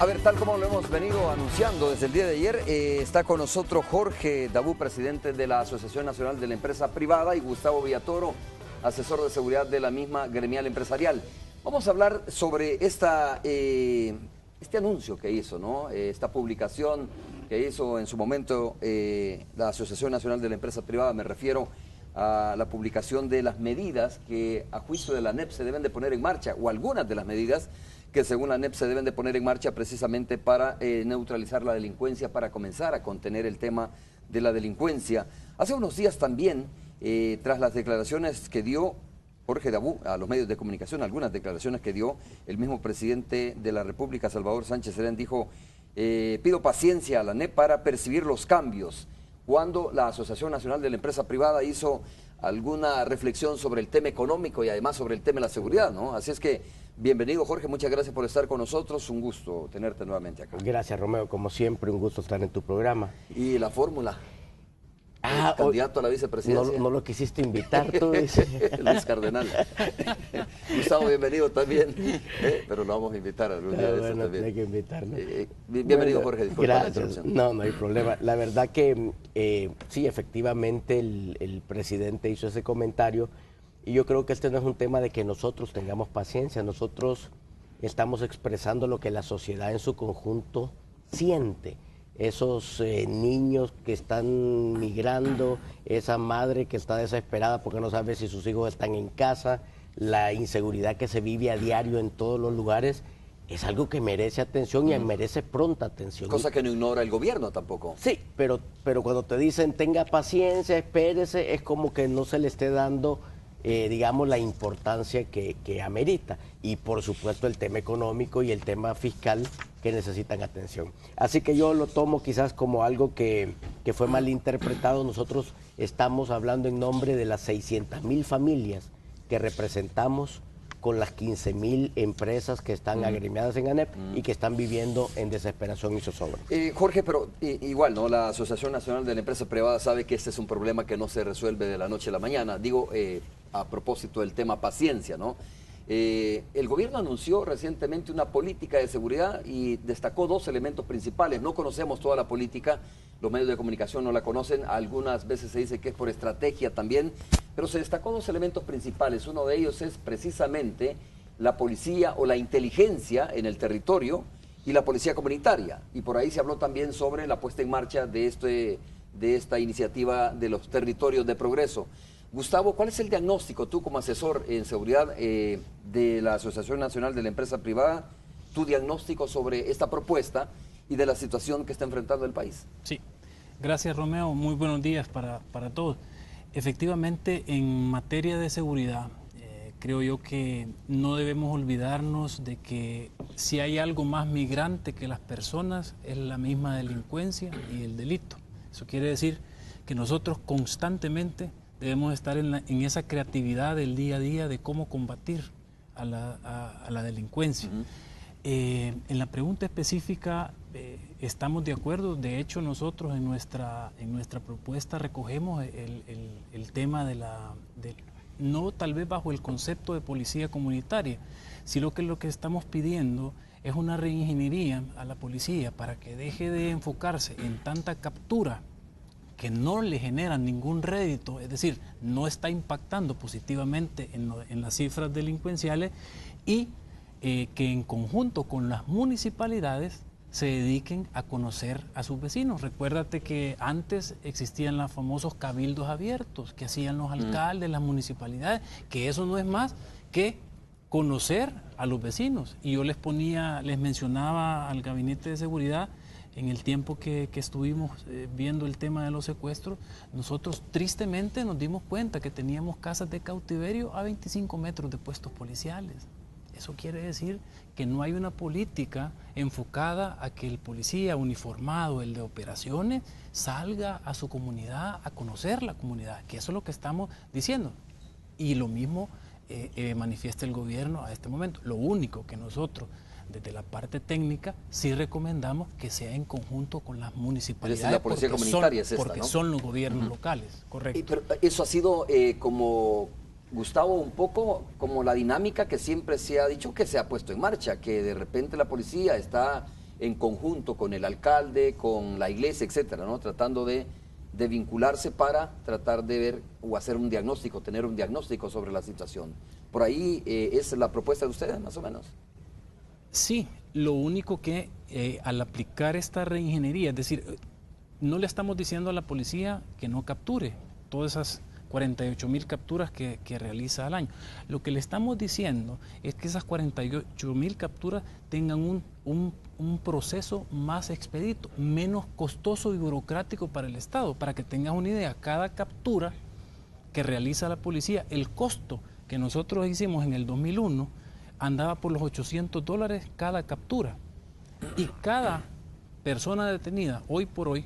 A ver, tal como lo hemos venido anunciando desde el día de ayer, está con nosotros Jorge Dabú, presidente de la Asociación Nacional de la Empresa Privada, y Gustavo Villatoro, asesor de seguridad de la misma gremial empresarial. Vamos a hablar sobre este anuncio que hizo, ¿no? Esta publicación que hizo en su momento la Asociación Nacional de la Empresa Privada. Me refiero a la publicación de las medidas que a juicio de la ANEP se deben de poner en marcha, o algunas de las medidas que según la ANEP se deben de poner en marcha precisamente para neutralizar la delincuencia, para comenzar a contener el tema de la delincuencia. Hace unos días también, tras las declaraciones que dio Jorge Dabú a los medios de comunicación, algunas declaraciones que dio el mismo presidente de la República, Salvador Sánchez Serén, dijo: pido paciencia a la ANEP para percibir los cambios. Cuando la Asociación Nacional de la Empresa Privada hizo alguna reflexión sobre el tema económico y además sobre el tema de la seguridad, ¿no? Así es que, bienvenido, Jorge, muchas gracias por estar con nosotros, un gusto tenerte nuevamente acá. Gracias, Romeo, como siempre, un gusto estar en tu programa. ¿Y la fórmula? El candidato a la vicepresidencia. No lo quisiste invitar tú, Luis Cardenal. Gustavo, bienvenido también, pero lo vamos a invitar algún día de eso también. Hay que invitarlo. Bienvenido, bueno, Jorge, disculpa gracias. la interrupción. No hay problema. La verdad que sí, efectivamente el presidente hizo ese comentario, y yo creo que este no es un tema de que nosotros tengamos paciencia. Nosotros estamos expresando lo que la sociedad en su conjunto siente. Esos niños que están migrando, esa madre que está desesperada porque no sabe si sus hijos están en casa, la inseguridad que se vive a diario en todos los lugares, es algo que merece atención y merece pronta atención. Cosa que no ignora el gobierno tampoco. Sí, pero cuando te dicen tenga paciencia, espérese, es como que no se le esté dando digamos, la importancia que amerita. Y por supuesto el tema económico y el tema fiscal que necesitan atención. Así que yo lo tomo quizás como algo que fue mal interpretado. Nosotros estamos hablando en nombre de las 600,000 familias que representamos, con las 15,000 empresas que están agremiadas en ANEP y que están viviendo en desesperación y zozobra. Jorge, pero igual, ¿no? La Asociación Nacional de la Empresa Privada sabe que este es un problema que no se resuelve de la noche a la mañana. Digo, a propósito del tema paciencia, ¿no? El gobierno anunció recientemente una política de seguridad y destacó dos elementos principales. No conocemos toda la política, los medios de comunicación no la conocen, algunas veces se dice que es por estrategia también, pero se destacó dos elementos principales. Uno de ellos es precisamente la policía o la inteligencia en el territorio y la policía comunitaria. Y por ahí se habló también sobre la puesta en marcha de esta iniciativa de los territorios de progreso. Gustavo, ¿cuál es el diagnóstico, tú como asesor en seguridad de la Asociación Nacional de la Empresa Privada, tu diagnóstico sobre esta propuesta y de la situación que está enfrentando el país? Sí, gracias, Romeo, muy buenos días para todos. Efectivamente, en materia de seguridad, creo yo que no debemos olvidarnos de que si hay algo más migrante que las personas es la misma delincuencia y el delito. Eso quiere decir que nosotros constantemente debemos estar en esa creatividad del día a día de cómo combatir a la delincuencia. En la pregunta específica estamos de acuerdo. De hecho, nosotros en nuestra propuesta recogemos el tema no tal vez bajo el concepto de policía comunitaria, sino que lo que estamos pidiendo es una reingeniería a la policía para que deje de enfocarse en tanta captura que no le generan ningún rédito, es decir, no está impactando positivamente en las cifras delincuenciales, y que en conjunto con las municipalidades se dediquen a conocer a sus vecinos. Recuérdate que antes existían los famosos cabildos abiertos que hacían los alcaldes, las municipalidades, que eso no es más que conocer a los vecinos. Y yo les mencionaba al gabinete de seguridad, en el tiempo que estuvimos viendo el tema de los secuestros, nosotros tristemente nos dimos cuenta que teníamos casas de cautiverio a 25 metros de puestos policiales. Eso quiere decir que no hay una política enfocada a que el policía uniformado, el de operaciones, salga a su comunidad a conocer la comunidad, que eso es lo que estamos diciendo. Y lo mismo manifiesta el gobierno a este momento. Lo único que nosotros, desde la parte técnica, sí recomendamos que sea en conjunto con las municipalidades. La policía comunitaria es esta, porque ¿no? son los gobiernos locales, correcto. Pero eso ha sido como, Gustavo, un poco como la dinámica que siempre se ha dicho que se ha puesto en marcha, que de repente la policía está en conjunto con el alcalde, con la iglesia, etcétera, ¿no? Tratando de vincularse para tratar de ver o hacer un diagnóstico, tener un diagnóstico sobre la situación. Por ahí es la propuesta de ustedes, más o menos. Sí, lo único que al aplicar esta reingeniería, es decir, no le estamos diciendo a la policía que no capture todas esas 48.000 capturas que realiza al año. Lo que le estamos diciendo es que esas 48.000 capturas tengan un proceso más expedito, menos costoso y burocrático para el Estado. Para que tengas una idea, cada captura que realiza la policía, el costo que nosotros hicimos en el 2001 andaba por los $800 cada captura. Y cada persona detenida hoy por hoy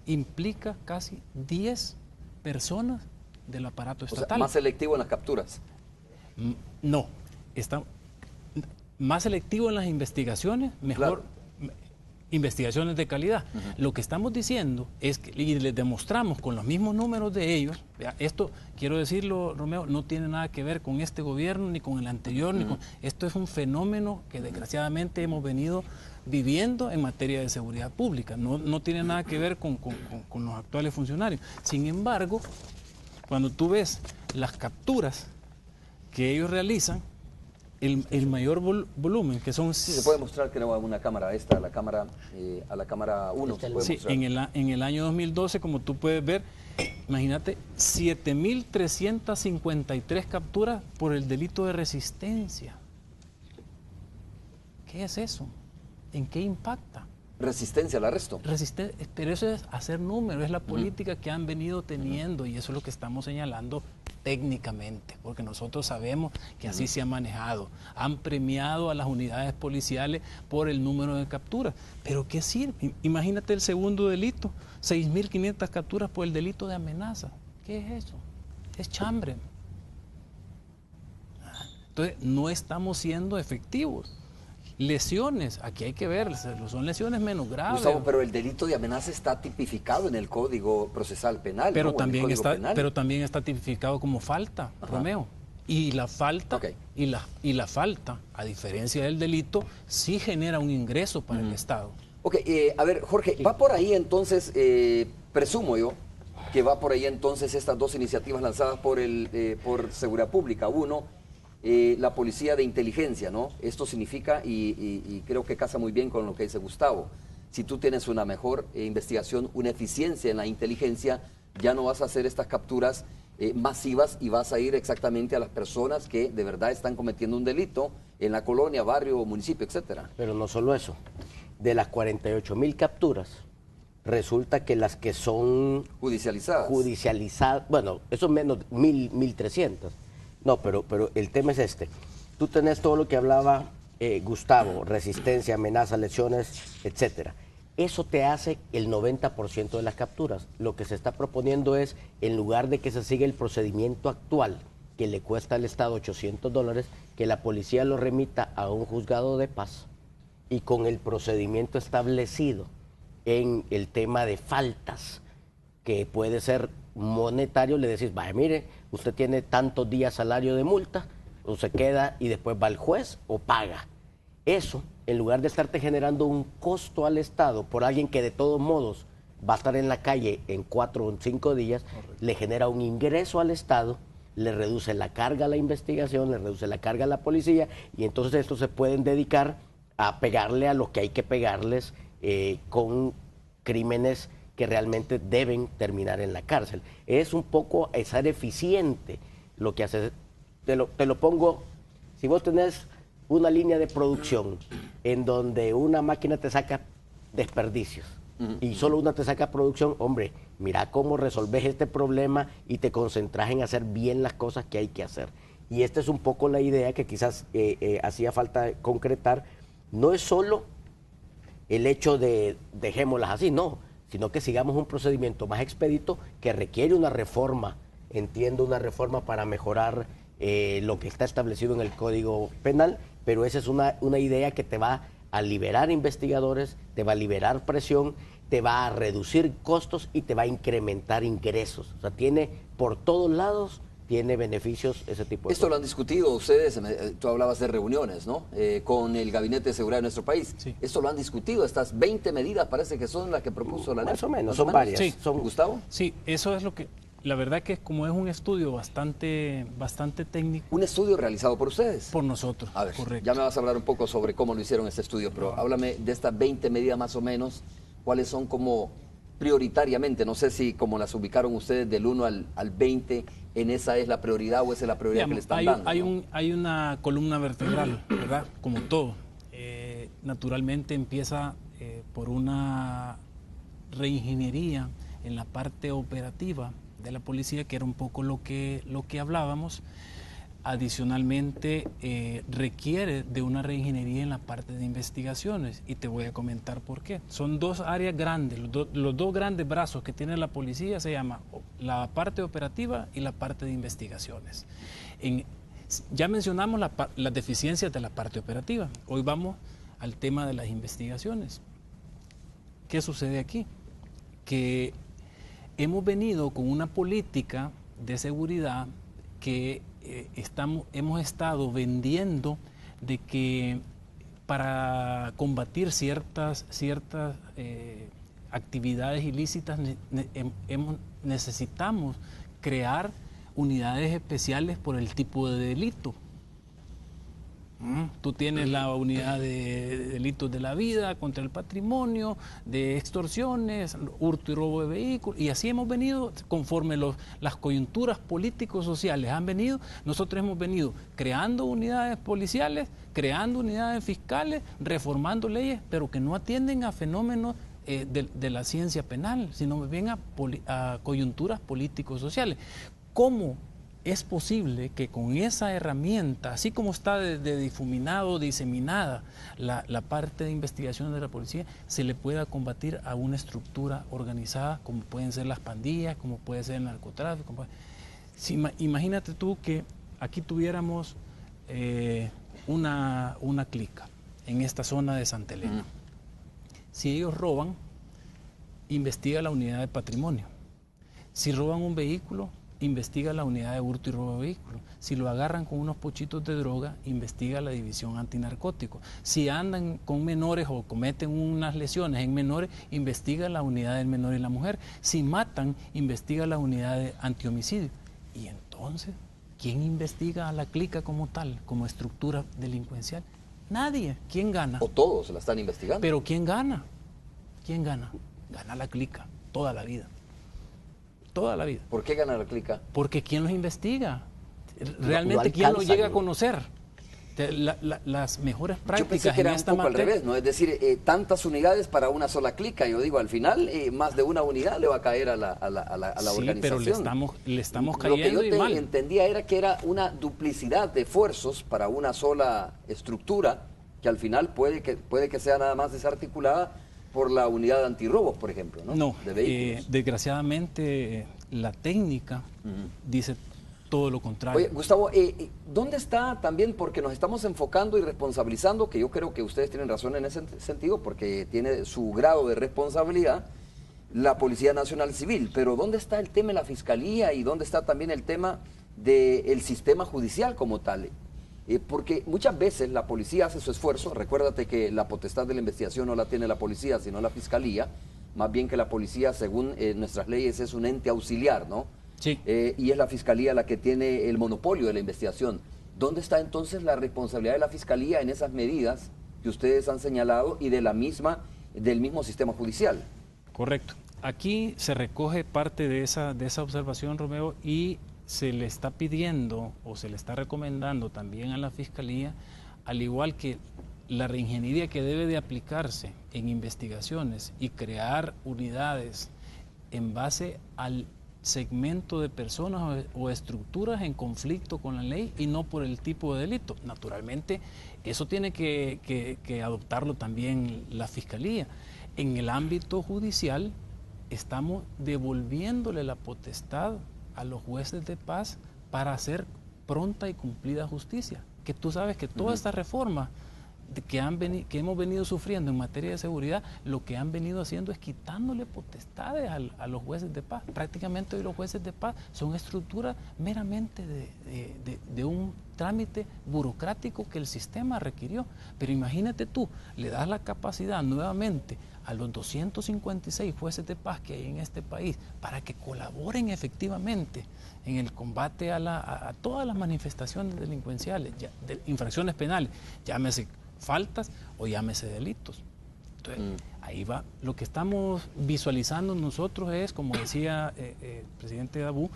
implica casi 10 personas del aparato estatal. O sea, más selectivo en las capturas. No, está más selectivo en las investigaciones, mejor. Claro. Investigaciones de calidad. Lo que estamos diciendo es que, y les demostramos con los mismos números de ellos, esto, quiero decirlo, Romeo, no tiene nada que ver con este gobierno, ni con el anterior, esto es un fenómeno que desgraciadamente hemos venido viviendo en materia de seguridad pública, no tiene nada que ver con los actuales funcionarios. Sin embargo, cuando tú ves las capturas que ellos realizan, el mayor volumen, que son... Sí, se puede mostrar, creo, a una cámara, a la cámara 1. Sí, en el año 2012, como tú puedes ver, imagínate, 7.353 capturas por el delito de resistencia. ¿Qué es eso? ¿En qué impacta? Resistencia al arresto. Pero eso es hacer número, es la política que han venido teniendo y eso es lo que estamos señalando técnicamente, porque nosotros sabemos que así se ha manejado. Han premiado a las unidades policiales por el número de capturas. ¿Pero qué sirve? Imagínate el segundo delito, 6.500 capturas por el delito de amenaza. ¿Qué es eso? Es chambre. Entonces, no estamos siendo efectivos. Lesiones, aquí hay que ver, son lesiones menos graves. Gustavo, pero el delito de amenaza está tipificado en el Código Procesal Penal. Pero, ¿no? También está tipificado como falta, Romeo. Y la falta, y la falta, a diferencia del delito, sí genera un ingreso para el Estado. Ok, a ver, Jorge, va por ahí entonces, presumo yo, que va por ahí entonces estas dos iniciativas lanzadas por Seguridad Pública. Uno, la policía de inteligencia, ¿no? Esto significa, y creo que casa muy bien con lo que dice Gustavo, si tú tienes una mejor investigación, una eficiencia en la inteligencia, ya no vas a hacer estas capturas masivas y vas a ir exactamente a las personas que de verdad están cometiendo un delito en la colonia, barrio, municipio, etcétera. Pero no solo eso, de las 48.000 capturas, resulta que las que son judicializadas, bueno, eso es menos 1.300. No, pero el tema es este. Tú tenés todo lo que hablaba Gustavo, resistencia, amenaza, lesiones, etcétera. Eso te hace el 90% de las capturas. Lo que se está proponiendo es, en lugar de que se siga el procedimiento actual, que le cuesta al Estado $800, que la policía lo remita a un juzgado de paz y con el procedimiento establecido en el tema de faltas, que puede ser monetario, le decís, vaya, mire, usted tiene tantos días salario de multa, o se queda y después va al juez o paga. Eso, en lugar de estarte generando un costo al Estado por alguien que de todos modos va a estar en la calle en 4 o 5 días, le genera un ingreso al Estado, le reduce la carga a la investigación, le reduce la carga a la policía, y entonces estos se pueden dedicar a pegarle a lo que hay que pegarles con crímenes que realmente deben terminar en la cárcel. Es un poco ser eficiente lo que hace. Te lo pongo, si vos tenés una línea de producción en donde una máquina te saca desperdicios y solo una te saca producción, hombre, mira cómo resolves este problema y te concentras en hacer bien las cosas que hay que hacer. Y esta es un poco la idea que quizás hacía falta concretar. No es solo el hecho de dejémoslas así, no, sino que sigamos un procedimiento más expedito que requiere una reforma, entiendo, una reforma para mejorar lo que está establecido en el Código Penal, pero esa es una idea que te va a liberar investigadores, te va a liberar presión, te va a reducir costos y te va a incrementar ingresos. O sea, tiene por todos lados tiene beneficios ese tipo de Esto lo han cosas. discutido ustedes, tú hablabas de reuniones, ¿no? Con el Gabinete de Seguridad de nuestro país. Sí. Esto lo han discutido, estas 20 medidas parece que son las que propuso la Más NEP. o menos, ¿Más son varias. Sí. Son, Gustavo, Sí, eso es lo que, la verdad que como es un estudio bastante técnico un estudio realizado por ustedes. por nosotros, A ver, correcto. ya me vas a hablar un poco sobre cómo lo hicieron este estudio, pero háblame de estas 20 medidas más o menos, cuáles son como prioritariamente, no sé si como las ubicaron ustedes del 1 al 20, en esa es la prioridad o esa es la prioridad que le están dando. ¿No? Hay una columna vertebral, ¿verdad? Como todo. Naturalmente empieza por una reingeniería en la parte operativa de la policía, que era un poco lo que hablábamos. Adicionalmente, requiere de una reingeniería en la parte de investigaciones, y te voy a comentar por qué. Son dos áreas grandes, los dos grandes brazos que tiene la policía se llama la parte operativa y la parte de investigaciones. Ya mencionamos las deficiencias de la parte operativa, hoy vamos al tema de las investigaciones. ¿Qué sucede aquí? Que hemos venido con una política de seguridad que hemos estado vendiendo de que para combatir ciertas actividades ilícitas necesitamos crear unidades especiales por el tipo de delito. Tú tienes la unidad de delitos de la vida, contra el patrimonio, de extorsiones, hurto y robo de vehículos, y así hemos venido conforme las coyunturas políticos sociales han venido. Nosotros hemos venido creando unidades policiales, creando unidades fiscales, reformando leyes, pero que no atienden a fenómenos de la ciencia penal, sino bien a coyunturas políticos sociales. ¿Cómo es posible que con esa herramienta, así como está de difuminado, diseminada la parte de investigación de la policía, se le pueda combatir a una estructura organizada, como pueden ser las pandillas, como puede ser el narcotráfico? Imagínate tú que aquí tuviéramos una clica en esta zona de Santa Elena. Si ellos roban, investiga la unidad de patrimonio. Si roban un vehículo, investiga la unidad de hurto y robo de vehículos. Si lo agarran con unos pochitos de droga, investiga la división antinarcótico. Si andan con menores o cometen unas lesiones en menores, investiga la unidad del menor y la mujer. Si matan, investiga la unidad de antihomicidio. Y entonces, ¿quién investiga a la clica como tal, como estructura delincuencial? Nadie. ¿Quién gana? O todos la están investigando. Pero ¿quién gana? ¿Quién gana? Gana la clica, toda la vida. Toda la vida. ¿Por qué gana la clica? Porque ¿quién los investiga? Realmente, ¿quién los llega a conocer? Las mejores prácticas. Yo pensé que era en esta un poco materia. al revés, ¿no? Es decir, tantas unidades para una sola clica. Yo digo, al final, más de una unidad le va a caer a la Sí, organización. pero le estamos Lo que cayendo yo y mal. entendía era que era una duplicidad de esfuerzos para una sola estructura, que al final puede que sea nada más desarticulada por la unidad de antirrobos, por ejemplo, ¿no? No, De vehículos. desgraciadamente la técnica dice todo lo contrario. Oye, Gustavo, ¿dónde está también, porque nos estamos enfocando y responsabilizando, que yo creo que ustedes tienen razón en ese sentido, porque tiene su grado de responsabilidad, la Policía Nacional Civil, pero ¿dónde está el tema de la Fiscalía y dónde está también el tema del sistema judicial como tal? Porque muchas veces la policía hace su esfuerzo, recuérdate que la potestad de la investigación no la tiene la policía, sino la Fiscalía, más bien que la policía, según nuestras leyes, es un ente auxiliar, ¿no? Sí. Y es la Fiscalía la que tiene el monopolio de la investigación. ¿Dónde está entonces la responsabilidad de la Fiscalía en esas medidas que ustedes han señalado y del mismo sistema judicial? Correcto. Aquí se recoge parte de esa observación, Romeo, y se le está pidiendo o se le está recomendando también a la Fiscalía, al igual que la reingeniería que debe de aplicarse en investigaciones y crear unidades en base al segmento de personas o estructuras en conflicto con la ley y no por el tipo de delito. Naturalmente, eso tiene que adoptarlo también la Fiscalía. En el ámbito judicial, estamos devolviéndole la potestad a los jueces de paz para hacer pronta y cumplida justicia. Que tú sabes que toda esta reforma que hemos venido sufriendo en materia de seguridad, lo que han venido haciendo es quitándole potestades a los jueces de paz. Prácticamente hoy los jueces de paz son estructuras meramente de un trámite burocrático que el sistema requirió. Pero imagínate tú, le das la capacidad nuevamente a los 256 jueces de paz que hay en este país para que colaboren efectivamente en el combate a todas las manifestaciones delincuenciales, de infracciones penales, llámese faltas o llámese delitos. Entonces, ahí va. Lo que estamos visualizando nosotros es, como decía el presidente Dabú,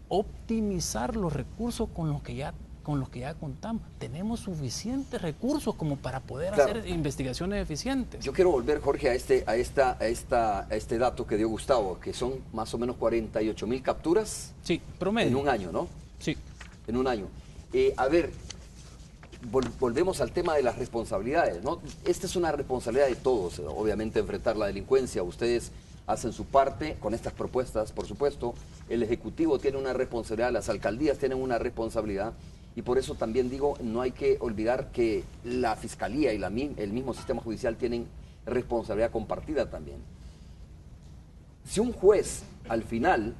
optimizar los recursos con los que ya contamos. Tenemos suficientes recursos como para poder hacer investigaciones eficientes. Yo quiero volver, Jorge, a este dato que dio Gustavo, que son más o menos 48,000 capturas. Sí, promedio. En un año, ¿no? Sí. En un año. A ver, volvemos al tema de las responsabilidades, ¿no? Esta es una responsabilidad de todos, obviamente, enfrentar la delincuencia. Ustedes hacen su parte con estas propuestas, por supuesto. El Ejecutivo tiene una responsabilidad, las alcaldías tienen una responsabilidad. Y por eso también digo, no hay que olvidar que la Fiscalía y el mismo sistema judicial tienen responsabilidad compartida también. Si un juez al final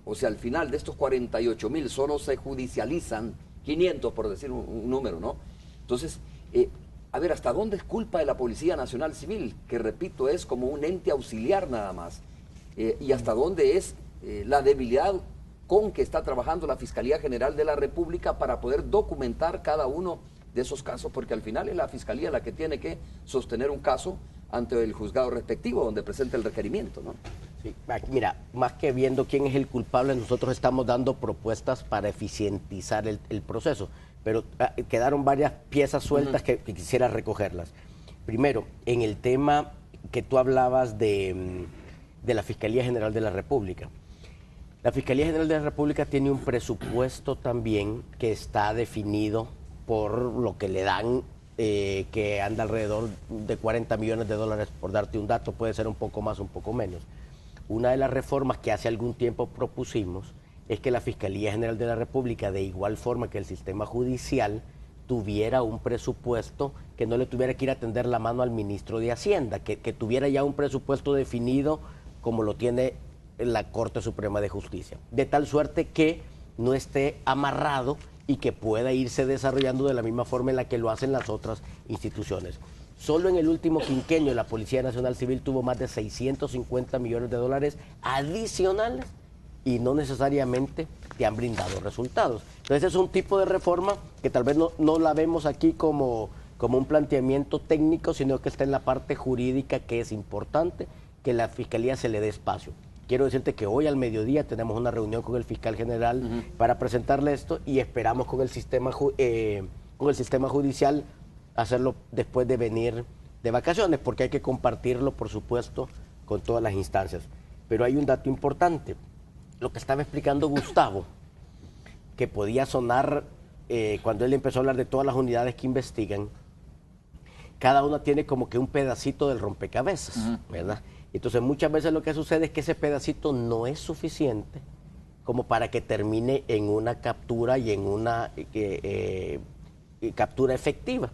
de estos 48,000 solo se judicializan 500, por decir un número, ¿no? Entonces, a ver, ¿hasta dónde es culpa de la Policía Nacional Civil? Que repito, es como un ente auxiliar nada más. Y hasta dónde es la debilidad con que está trabajando la Fiscalía General de la República para poder documentar cada uno de esos casos, porque al final es la Fiscalía la que tiene que sostener un caso ante el juzgado respectivo donde presenta el requerimiento, ¿no? Sí, mira, más que viendo quién es el culpable, nosotros estamos dando propuestas para eficientizar el proceso, pero quedaron varias piezas sueltas que quisiera recogerlas. Primero, en el tema que tú hablabas de la Fiscalía General de la República. La Fiscalía General de la República tiene un presupuesto también que está definido por lo que le dan, que anda alrededor de 40 millones de dólares, por darte un dato, puede ser un poco más, un poco menos. Una de las reformas que hace algún tiempo propusimos es que la Fiscalía General de la República, de igual forma que el sistema judicial, tuviera un presupuesto que no le tuviera que ir a tender la mano al ministro de Hacienda, que tuviera ya un presupuesto definido como lo tiene la Corte Suprema de Justicia, de tal suerte que no esté amarrado y que pueda irse desarrollando de la misma forma en la que lo hacen las otras instituciones. Solo en el último quinquenio la Policía Nacional Civil tuvo más de 650 millones de dólares adicionales y no necesariamente te han brindado resultados. Entonces es un tipo de reforma que tal vez no la vemos aquí como un planteamiento técnico, sino que está en la parte jurídica, que es importante que la Fiscalía se le dé espacio. Quiero decirte que hoy al mediodía tenemos una reunión con el fiscal general para presentarle esto y esperamos con el sistema judicial hacerlo después de venir de vacaciones, porque hay que compartirlo, por supuesto, con todas las instancias. Pero hay un dato importante, lo que estaba explicando Gustavo, que podía sonar cuando él empezó a hablar de todas las unidades que investigan, cada una tiene como que un pedacito del rompecabezas, ¿verdad? Entonces muchas veces lo que sucede es que ese pedacito no es suficiente como para que termine en una captura y en una captura efectiva,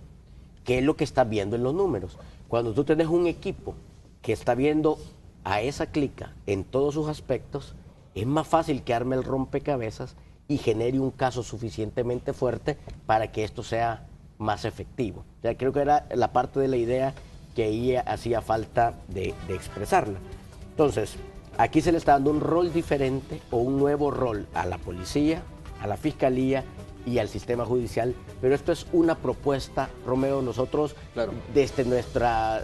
que es lo que estás viendo en los números. Cuando tú tienes un equipo que está viendo a esa clica en todos sus aspectos, es más fácil que arme el rompecabezas y genere un caso suficientemente fuerte para que esto sea más efectivo. O sea, creo que era la parte de la idea que ahí hacía falta de expresarla. Entonces, aquí se le está dando un rol diferente o un nuevo rol a la policía, a la fiscalía y al sistema judicial, pero esto es una propuesta, Romeo. Nosotros desde nuestro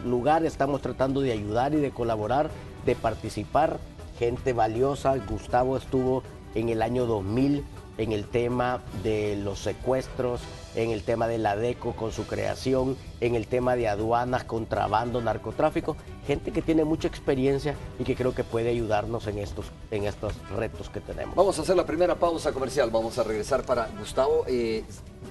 lugar estamos tratando de ayudar y de colaborar, de participar, gente valiosa. Gustavo estuvo en el año 2000 en el tema de los secuestros, en el tema de la DECO con su creación, en el tema de aduanas, contrabando, narcotráfico, gente que tiene mucha experiencia y que creo que puede ayudarnos en estos retos que tenemos. Vamos a hacer la primera pausa comercial, vamos a regresar para Gustavo.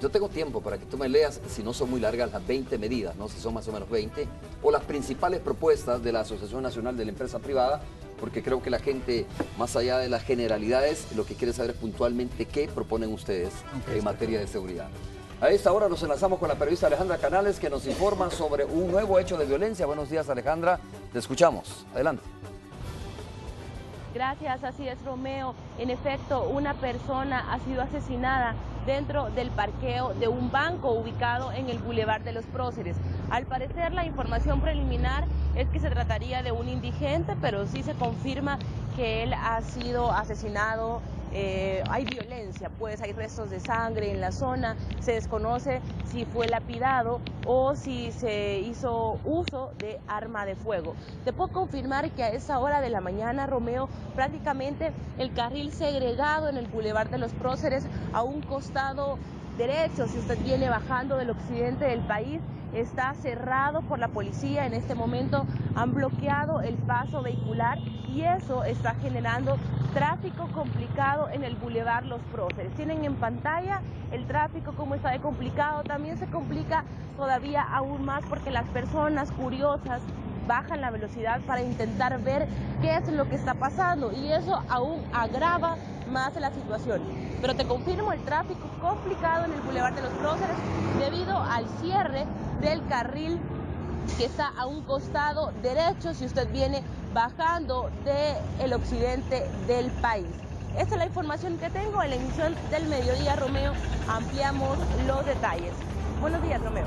Yo tengo tiempo para que tú me leas, si no son muy largas, las 20 medidas, ¿no? Si son más o menos 20, o las principales propuestas de la Asociación Nacional de la Empresa Privada, porque creo que la gente, más allá de las generalidades, lo que quiere saber es puntualmente qué proponen ustedes en materia de seguridad. A esta hora nos enlazamos con la periodista Alejandra Canales, que nos informa sobre un nuevo hecho de violencia. Buenos días, Alejandra, te escuchamos. Adelante. Gracias, así es, Romeo. En efecto, una persona ha sido asesinada dentro del parqueo de un banco ubicado en el Boulevard de los Próceres. Al parecer, la información preliminar es que se trataría de un indigente, pero sí se confirma que él ha sido asesinado. Hay violencia, pues hay restos de sangre en la zona, se desconoce si fue lapidado o si se hizo uso de arma de fuego. Te puedo confirmar que a esa hora de la mañana, Romeo, prácticamente el carril segregado en el Boulevard de los Próceres a un costado derecho, si usted viene bajando del occidente del país, está cerrado por la policía. En este momento han bloqueado el paso vehicular y eso está generando tráfico complicado en el Boulevard Los Próceres. Tienen en pantalla el tráfico como está de complicado. También se complica todavía aún más porque las personas curiosas bajan la velocidad para intentar ver qué es lo que está pasando y eso aún agrava más la situación. Pero te confirmo, el tráfico complicado en el Boulevard de los Próceres debido al cierre del carril que está a un costado derecho si usted viene bajando del occidente del país. Esta es la información que tengo. En la emisión del mediodía, Romeo, ampliamos los detalles. Buenos días, Romeo.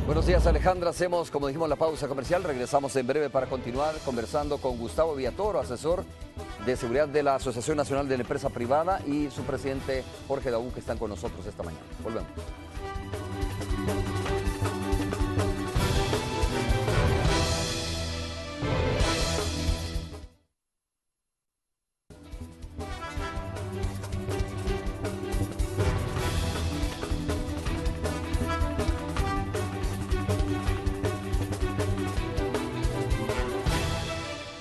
Buenos días, Alejandra. Hacemos, como dijimos, la pausa comercial. Regresamos en breve para continuar conversando con Gustavo Villatoro, asesor de seguridad de la Asociación Nacional de la Empresa Privada, y su presidente Jorge Dabú, que están con nosotros esta mañana. Volvemos.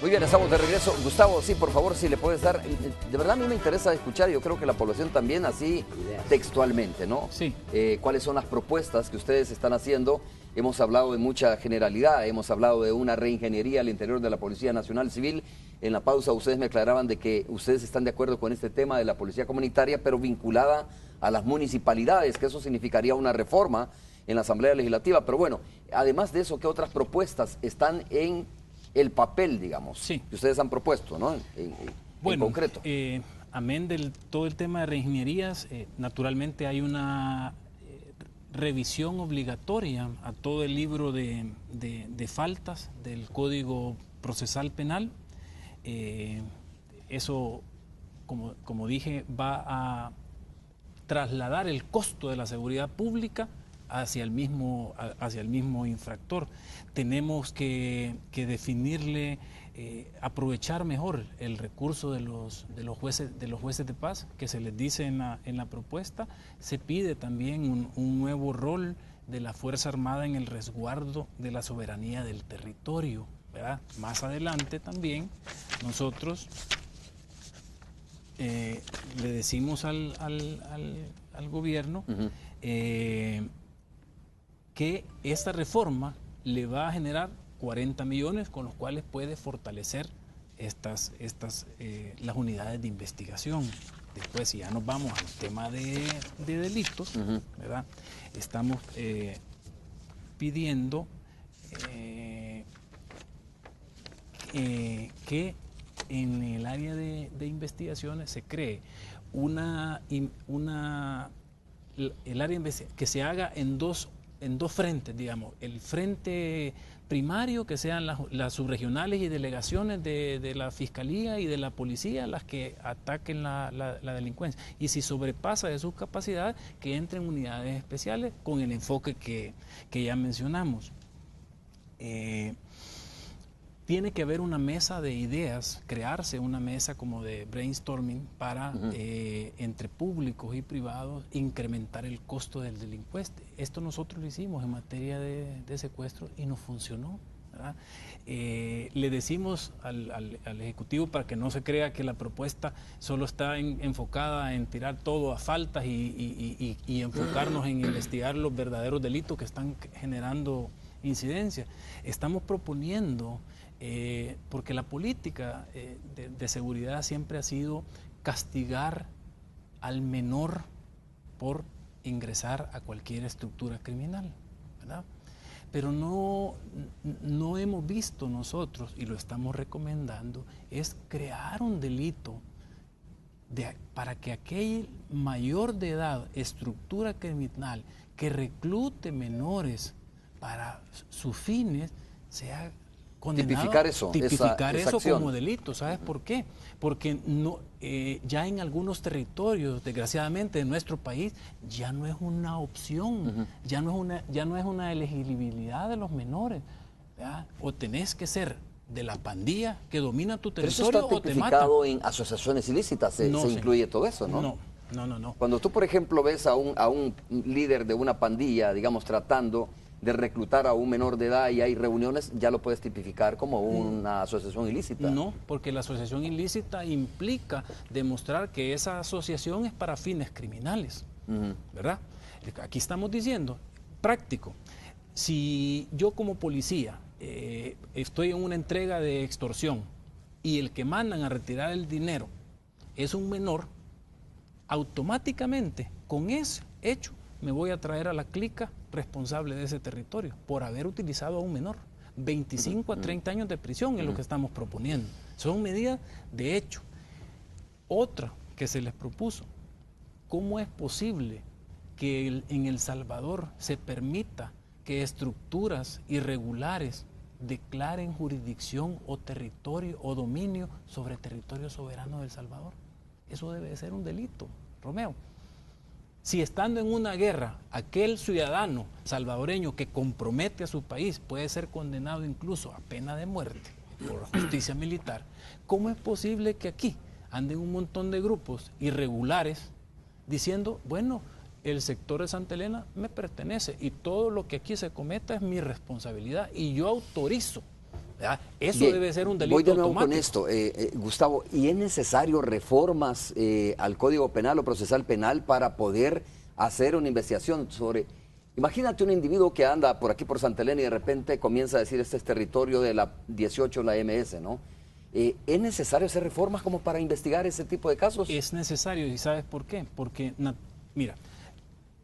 Muy bien, estamos de regreso. Gustavo, sí, por favor, si le puedes dar, de verdad a mí me interesa escuchar, yo creo que la población también, así textualmente, ¿no? Sí. ¿Cuáles son las propuestas que ustedes están haciendo? Hemos hablado de mucha generalidad, hemos hablado de una reingeniería al interior de la Policía Nacional Civil. En la pausa ustedes me aclaraban de que ustedes están de acuerdo con este tema de la policía comunitaria, pero vinculada a las municipalidades, que eso significaría una reforma en la Asamblea Legislativa. Pero bueno, además de eso, ¿qué otras propuestas están en el papel, digamos, sí, que ustedes han propuesto, ¿no? En concreto. Amén del todo el tema de reingenierías, naturalmente hay una revisión obligatoria a todo el libro de faltas del Código Procesal Penal. Eso, como dije, va a trasladar el costo de la seguridad pública hacia el mismo infractor. Tenemos que definirle, aprovechar mejor el recurso de los jueces de paz, que se les dice en la propuesta. Se pide también un nuevo rol de la Fuerza Armada en el resguardo de la soberanía del territorio, ¿verdad? Más adelante también nosotros le decimos al gobierno que esta reforma le va a generar 40 millones con los cuales puede fortalecer las unidades de investigación. Después, si ya nos vamos al tema de delitos, ¿verdad? Estamos pidiendo que en el área de investigaciones se cree el área que se haga en dos frentes, digamos, el frente primario, que sean las subregionales y delegaciones de la Fiscalía y de la Policía las que ataquen la delincuencia, y si sobrepasa de sus capacidades, que entren unidades especiales con el enfoque que ya mencionamos. Tiene que haber una mesa de ideas, crearse una mesa como de brainstorming para, entre públicos y privados, incrementar el costo del delincuente. Esto nosotros lo hicimos en materia de secuestro y no funcionó, ¿verdad? Le decimos al Ejecutivo, para que no se crea que la propuesta solo está enfocada en tirar todo a faltas y enfocarnos en investigar los verdaderos delitos que están generando incidencia. Estamos proponiendo, porque la política de seguridad siempre ha sido castigar al menor por ingresar a cualquier estructura criminal, ¿verdad? Pero no hemos visto nosotros, y lo estamos recomendando, es crear un delito para que aquel mayor de edad, estructura criminal, que reclute menores para sus fines, sea condenado. Tipificar eso como delito. ¿Sabes por qué? Porque ya en algunos territorios, desgraciadamente, de nuestro país, ya no es una opción, ya no es una elegibilidad de los menores, ¿verdad? O tenés que ser de la pandilla que domina tu territorio o te mata. Pero eso está tipificado en asociaciones ilícitas, se incluye todo eso, ¿no? No. Cuando tú, por ejemplo, ves a un líder de una pandilla, digamos, tratando de reclutar a un menor de edad y hay reuniones, ya lo puedes tipificar como una asociación ilícita. No, porque la asociación ilícita implica demostrar que esa asociación es para fines criminales, ¿verdad? Aquí estamos diciendo, práctico, si yo como policía estoy en una entrega de extorsión y el que mandan a retirar el dinero es un menor, automáticamente con ese hecho me voy a traer a la clica responsable de ese territorio por haber utilizado a un menor. 25 a 30 años de prisión es lo que estamos proponiendo. Son medidas de hecho. Otra que se les propuso, ¿cómo es posible que en El Salvador se permita que estructuras irregulares declaren jurisdicción o territorio o dominio sobre territorio soberano de El Salvador? Eso debe de ser un delito, Romeo. Si estando en una guerra, aquel ciudadano salvadoreño que compromete a su país puede ser condenado incluso a pena de muerte por justicia militar, ¿cómo es posible que aquí anden un montón de grupos irregulares diciendo, bueno, el sector de Santa Elena me pertenece y todo lo que aquí se cometa es mi responsabilidad y yo autorizo? ¿Verdad? Eso Bien, debe ser un delito voy de nuevo automático. con esto, Gustavo, ¿y es necesario reformas al Código Penal o Procesal Penal para poder hacer una investigación sobre... Imagínate un individuo que anda por aquí por Santa Elena y de repente comienza a decir este es territorio de la 18, la MS, ¿no? ¿Es necesario hacer reformas como para investigar ese tipo de casos? Es necesario, ¿y sabes por qué? Porque, mira,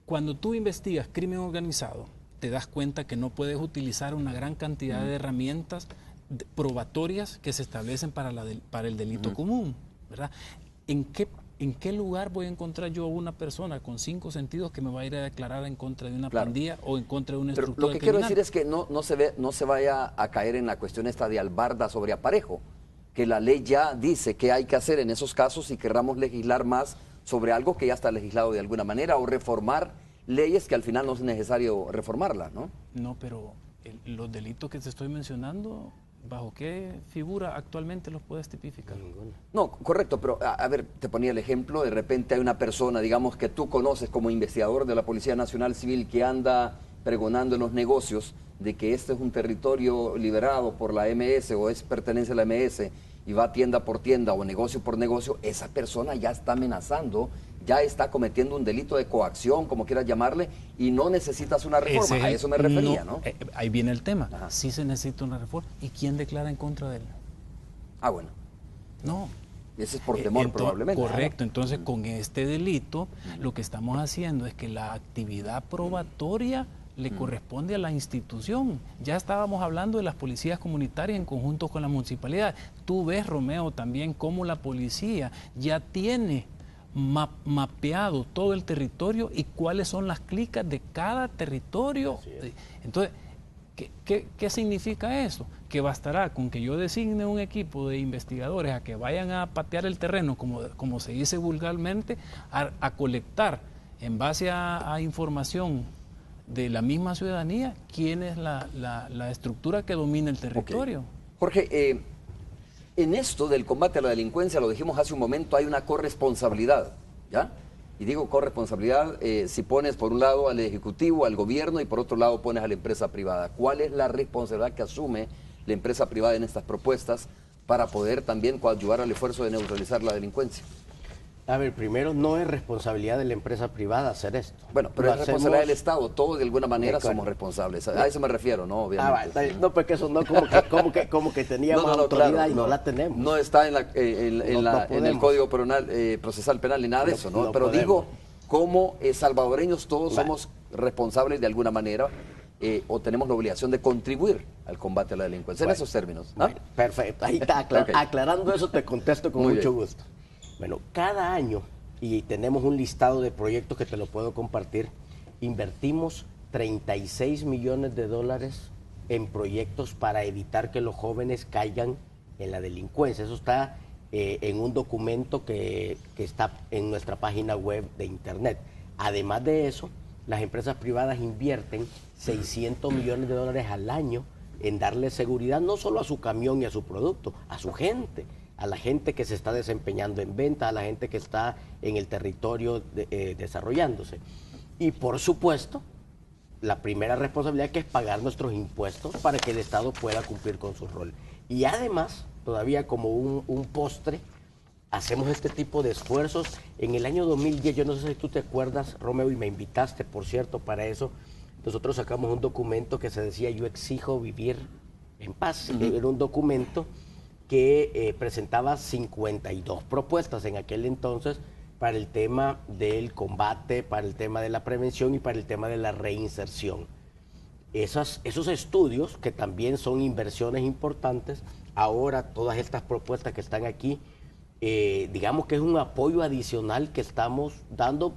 cuando tú investigas crimen organizado, te das cuenta que no puedes utilizar una gran cantidad de herramientas probatorias que se establecen para el delito común, ¿verdad? ¿En qué lugar voy a encontrar yo a una persona con 5 sentidos que me va a ir a declarar en contra de una pandilla o en contra de una estructura Lo que criminal? quiero decir es que no se vaya a caer en la cuestión esta de albarda sobre aparejo, que la ley ya dice qué hay que hacer en esos casos y querramos legislar más sobre algo que ya está legislado de alguna manera o reformar leyes que al final no es necesario reformarlas, ¿no? No, pero los delitos que te estoy mencionando, ¿bajo qué figura actualmente los puedes tipificar? No, correcto, pero a ver, te ponía el ejemplo, de repente hay una persona, digamos, que tú conoces como investigador de la Policía Nacional Civil que anda pregonando en los negocios de que este es un territorio liberado por la MS o pertenece a la MS y va tienda por tienda o negocio por negocio, esa persona ya está amenazando, ya está cometiendo un delito de coacción, como quieras llamarle, y no necesitas una reforma. A eso me refería, ¿no? Ahí viene el tema. Ajá. Sí se necesita una reforma. ¿Y quién declara en contra de él? Ah, bueno. No. Ese es por temor, probablemente. Correcto. Entonces, con este delito, lo que estamos haciendo es que la actividad probatoria le corresponde a la institución. Ya estábamos hablando de las policías comunitarias en conjunto con la municipalidad. Tú ves, Romeo, también cómo la policía ya tiene mapeado todo el territorio y cuáles son las clicas de cada territorio. Entonces, ¿qué significa eso? Que bastará con que yo designe un equipo de investigadores a que vayan a patear el terreno, como se dice vulgarmente, a colectar en base a información de la misma ciudadanía quién es la estructura que domina el territorio. Okay. Jorge, en esto del combate a la delincuencia, lo dijimos hace un momento, hay una corresponsabilidad, ¿ya? Y digo corresponsabilidad si pones por un lado al Ejecutivo, al gobierno y por otro lado pones a la empresa privada. ¿Cuál es la responsabilidad que asume la empresa privada en estas propuestas para poder también coadyuvar al esfuerzo de neutralizar la delincuencia? A ver, primero, no es responsabilidad de la empresa privada hacer esto. Bueno, pero es responsabilidad del Estado. Todos de alguna manera somos responsables. A eso me refiero, ¿no? Obviamente. No, porque eso no, como que teníamos autoridad claro, y no la tenemos. No está en el Código Procesal Penal ni nada de eso, ¿no? Pero podemos. Digo, como salvadoreños todos somos responsables de alguna manera o tenemos la obligación de contribuir al combate a la delincuencia, en esos términos. ¿Ah? Bueno, perfecto, ahí está, aclarando eso te contesto con mucho gusto. Bueno, cada año, y tenemos un listado de proyectos que te lo puedo compartir, invertimos 36 millones de dólares en proyectos para evitar que los jóvenes caigan en la delincuencia. Eso está en un documento que está en nuestra página web de internet. Además de eso, las empresas privadas invierten 600 millones de dólares al año en darle seguridad no solo a su camión y a su producto, a su gente, a la gente que se está desempeñando en venta, a la gente que está en el territorio desarrollándose. Y por supuesto, la primera responsabilidad que es pagar nuestros impuestos para que el Estado pueda cumplir con su rol. Y además, todavía como un postre, hacemos este tipo de esfuerzos. En el año 2010, yo no sé si tú te acuerdas, Romeo, y me invitaste, por cierto, para eso, nosotros sacamos un documento que se decía "Yo exijo vivir en paz". Era un documento que presentaba 52 propuestas en aquel entonces para el tema del combate, para el tema de la prevención y para el tema de la reinserción. Esos estudios, que también son inversiones importantes, ahora todas estas propuestas que están aquí, digamos que es un apoyo adicional que estamos dando,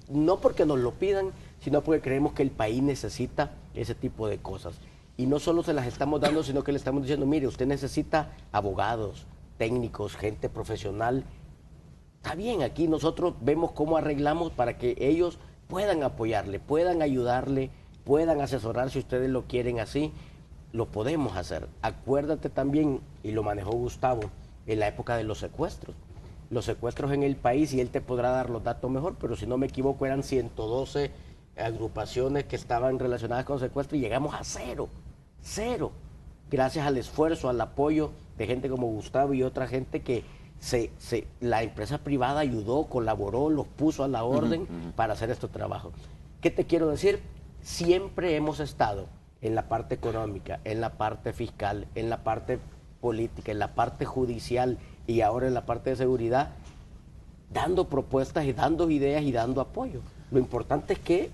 no porque nos lo pidan, sino porque creemos que el país necesita ese tipo de cosas. Y no solo se las estamos dando, sino que le estamos diciendo, mire, usted necesita abogados, técnicos, gente profesional. Está bien, aquí nosotros vemos cómo arreglamos para que ellos puedan apoyarle, puedan ayudarle, puedan asesorar si ustedes lo quieren así, lo podemos hacer. Acuérdate también, y lo manejó Gustavo, en la época de los secuestros. Los secuestros en el país, y él te podrá dar los datos mejor, pero si no me equivoco eran 112 agrupaciones que estaban relacionadas con secuestro y llegamos a cero, gracias al esfuerzo, al apoyo de gente como Gustavo y otra gente que la empresa privada ayudó, colaboró, los puso a la orden para hacer estos trabajos. ¿Qué te quiero decir? Siempre hemos estado en la parte económica, en la parte fiscal, en la parte política, en la parte judicial y ahora en la parte de seguridad, dando propuestas y dando ideas y dando apoyo. Lo importante es que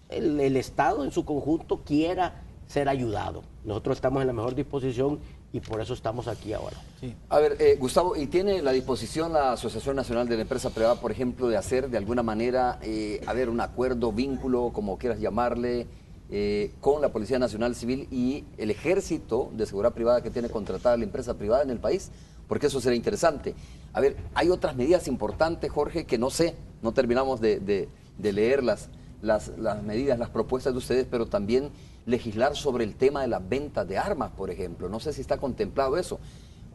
el Estado en su conjunto quiera ser ayudado. Nosotros estamos en la mejor disposición y por eso estamos aquí ahora. Sí. A ver, Gustavo, ¿y tiene la disposición la Asociación Nacional de la Empresa Privada, por ejemplo, de hacer de alguna manera, un acuerdo, vínculo, como quieras llamarle, con la Policía Nacional Civil y el Ejército de Seguridad Privada que tiene contratada la empresa privada en el país? Porque eso sería interesante. A ver, hay otras medidas importantes, Jorge, que no sé, no terminamos de leer las medidas, las propuestas de ustedes, pero también legislar sobre el tema de las ventas de armas, por ejemplo. No sé si está contemplado eso.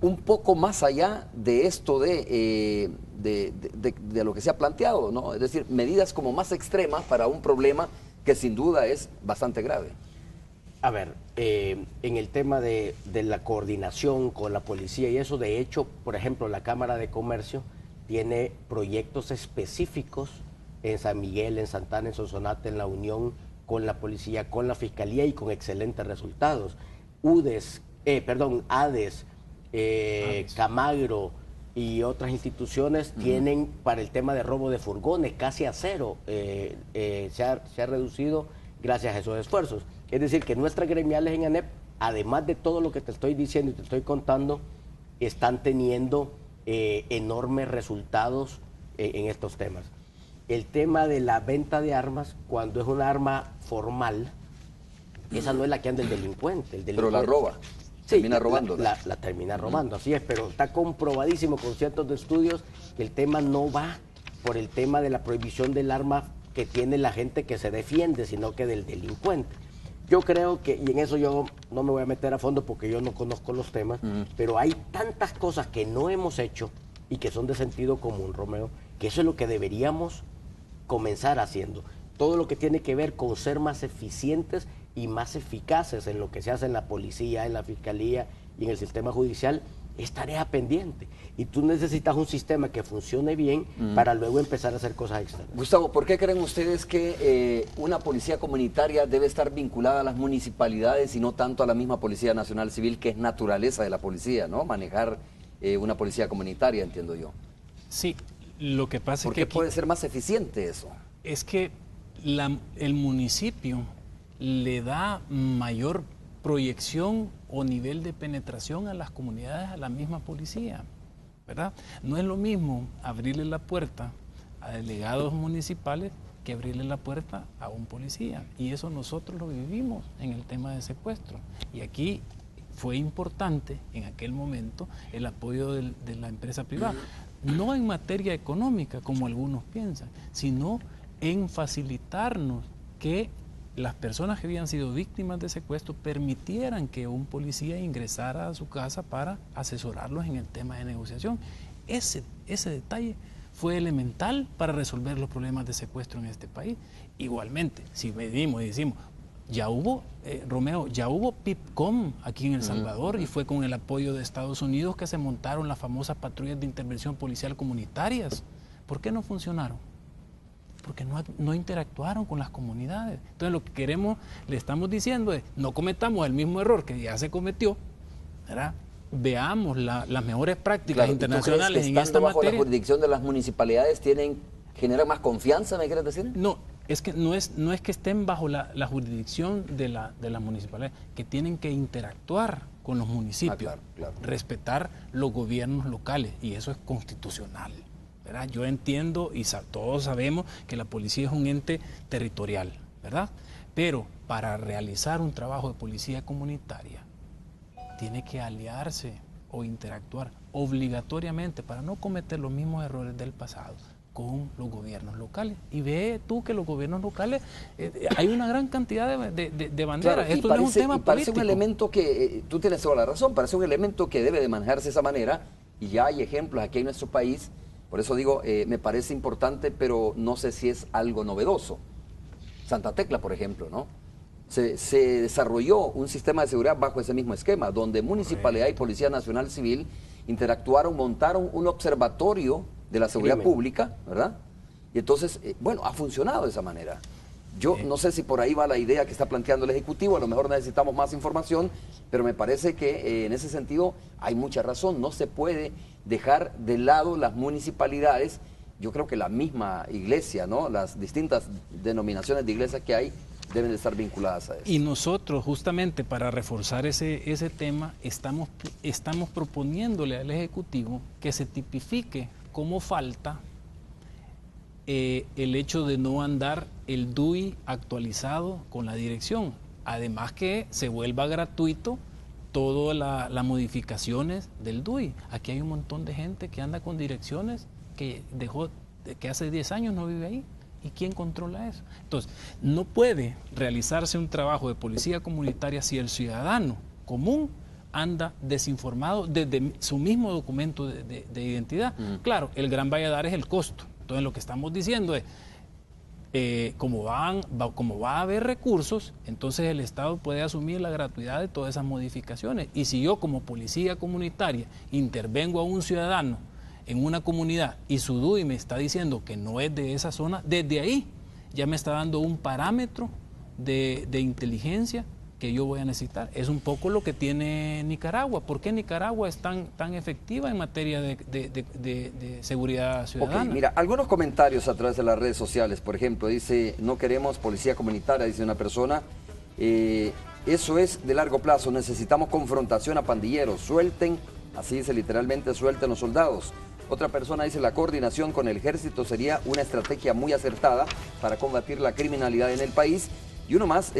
Un poco más allá de esto de lo que se ha planteado, ¿no? Es decir, medidas como más extremas para un problema que sin duda es bastante grave. A ver, en el tema de la coordinación con la policía y eso, de hecho, por ejemplo, la Cámara de Comercio tiene proyectos específicos en San Miguel, en Santa Ana, en Sonsonate, en La Unión, con la policía, con la fiscalía y con excelentes resultados. ADES, Camagro y otras instituciones tienen para el tema de robo de furgones casi a cero. Se ha reducido gracias a esos esfuerzos. Es decir, que nuestras gremiales en ANEP, además de todo lo que te estoy diciendo y te estoy contando, están teniendo enormes resultados en estos temas. El tema de la venta de armas, cuando es una arma formal, esa no es la que anda el delincuente. Pero la roba. Sí, termina robando. La termina robando, así es, pero está comprobadísimo con cientos de estudios que el tema no va por el tema de la prohibición del arma que tiene la gente que se defiende, sino que del delincuente. Yo creo que, y en eso yo no me voy a meter a fondo porque yo no conozco los temas, pero hay tantas cosas que no hemos hecho y que son de sentido común, Romeo, que eso es lo que deberíamos comenzar haciendo. Todo lo que tiene que ver con ser más eficientes y más eficaces en lo que se hace en la policía, en la fiscalía y en el sistema judicial, es tarea pendiente. Y tú necesitas un sistema que funcione bien para luego empezar a hacer cosas externas. Gustavo, ¿por qué creen ustedes que una policía comunitaria debe estar vinculada a las municipalidades y no tanto a la misma Policía Nacional Civil, que es naturaleza de la policía, ¿no? Manejar una policía comunitaria, entiendo yo. Sí, Lo que pasa ¿Por es que qué aquí puede ser más eficiente eso? es que el municipio le da mayor proyección o nivel de penetración a las comunidades, a la misma policía, ¿verdad? No es lo mismo abrirle la puerta a delegados municipales que abrirle la puerta a un policía. Y eso nosotros lo vivimos en el tema de secuestro. Y aquí fue importante en aquel momento el apoyo de la empresa privada. No en materia económica, como algunos piensan, sino en facilitarnos que las personas que habían sido víctimas de secuestro permitieran que un policía ingresara a su casa para asesorarlos en el tema de negociación. Ese detalle fue elemental para resolver los problemas de secuestro en este país. Igualmente, si medimos y decimos, ya hubo, Romeo, ya hubo PIPCOM aquí en El Salvador y fue con el apoyo de Estados Unidos que se montaron las famosas patrullas de intervención policial comunitarias. ¿Por qué no funcionaron? Porque no interactuaron con las comunidades. Entonces lo que queremos, le estamos diciendo es, no cometamos el mismo error que ya se cometió, ¿verdad? Veamos las mejores prácticas internacionales en esta bajo materia. la jurisdicción de las municipalidades generan más confianza, ¿me quieres decir? No, es que no es que estén bajo la jurisdicción de las municipalidades, que tienen que interactuar con los municipios, claro. respetar los gobiernos locales, y eso es constitucional, ¿verdad? Yo entiendo y todos sabemos que la policía es un ente territorial, ¿verdad? Pero para realizar un trabajo de policía comunitaria, tiene que aliarse o interactuar obligatoriamente para no cometer los mismos errores del pasado con los gobiernos locales. Y ve tú que los gobiernos locales, hay una gran cantidad de banderas. Claro, esto no es un tema parece político. un elemento que, tú tienes toda la razón, parece un elemento que debe de manejarse de esa manera, y ya hay ejemplos aquí en nuestro país. Por eso digo, me parece importante, pero no sé si es algo novedoso. Santa Tecla, por ejemplo, ¿no? Se desarrolló un sistema de seguridad bajo ese mismo esquema, donde Municipalidad y Policía Nacional Civil interactuaron, montaron un observatorio de la seguridad pública, ¿verdad? Y entonces, bueno, ha funcionado de esa manera. Yo no sé si por ahí va la idea que está planteando el Ejecutivo, a lo mejor necesitamos más información, pero me parece que en ese sentido hay mucha razón. No se puede dejar de lado las municipalidades. Yo creo que la misma iglesia, ¿no? Las distintas denominaciones de iglesias que hay deben de estar vinculadas a eso. Y nosotros, justamente para reforzar ese tema, estamos proponiéndole al Ejecutivo que se tipifique como falta el hecho de no andar el DUI actualizado con la dirección. Además que se vuelva gratuito todas las modificaciones del DUI. Aquí hay un montón de gente que anda con direcciones que hace 10 años no vive ahí. ¿Y quién controla eso? Entonces, no puede realizarse un trabajo de policía comunitaria si el ciudadano común anda desinformado desde su mismo documento de identidad. Claro, el gran valladar es el costo. Entonces, lo que estamos diciendo es, como va a haber recursos, entonces el Estado puede asumir la gratuidad de todas esas modificaciones. Y si yo como policía comunitaria intervengo a un ciudadano en una comunidad y su DUI me está diciendo que no es de esa zona, desde ahí ya me está dando un parámetro de inteligencia que yo voy a necesitar. Es un poco lo que tiene Nicaragua. ¿Por qué Nicaragua es tan efectiva en materia de seguridad ciudadana? Ok, mira, algunos comentarios a través de las redes sociales. Por ejemplo, dice, no queremos policía comunitaria, dice una persona. Eso es de largo plazo, necesitamos confrontación a pandilleros, suelten, así dice literalmente, suelten los soldados. Otra persona dice, la coordinación con el ejército sería una estrategia muy acertada para combatir la criminalidad en el país. Y uno más,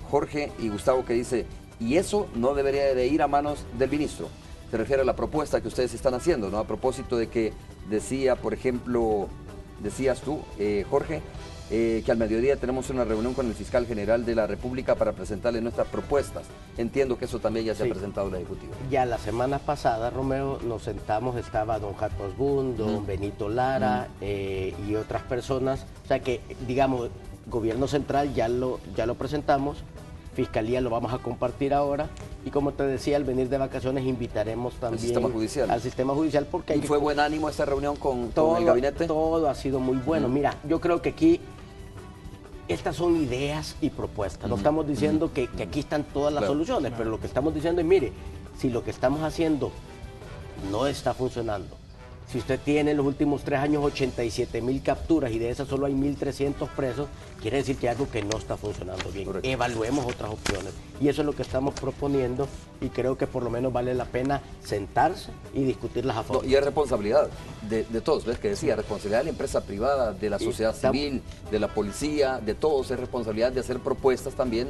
Jorge y Gustavo, que dice, y eso no debería de ir a manos del ministro. Se refiere a la propuesta que ustedes están haciendo, ¿no? A propósito de que decía, por ejemplo, decías tú, Jorge, que al mediodía tenemos una reunión con el fiscal general de la República para presentarle nuestras propuestas. Entiendo que eso también ya se ha presentado al Ejecutivo. Ya la semana pasada, Romeo, nos sentamos, estaba don Jaco Asbun, don Benito Lara y otras personas. O sea que, digamos, Gobierno Central ya lo presentamos, Fiscalía lo vamos a compartir ahora. Y como te decía, al venir de vacaciones invitaremos también al sistema judicial porque ¿Y fue buen ánimo esta reunión con el gabinete? Todo ha sido muy bueno. Mira, yo creo que aquí estas son ideas y propuestas. No estamos diciendo que aquí están todas las soluciones, pero lo que estamos diciendo es, mire, si lo que estamos haciendo no está funcionando, Si usted tiene en los últimos 3 años 87.000 capturas y de esas solo hay 1.300 presos, quiere decir que hay algo que no está funcionando bien. Correcto. Evaluemos otras opciones. Y eso es lo que estamos proponiendo y creo que por lo menos vale la pena sentarse y discutirlas a fondo. No, y es responsabilidad de todos, ¿ves? Que decía, responsabilidad de la empresa privada, de la sociedad civil, de la policía, de todos, es responsabilidad de hacer propuestas también,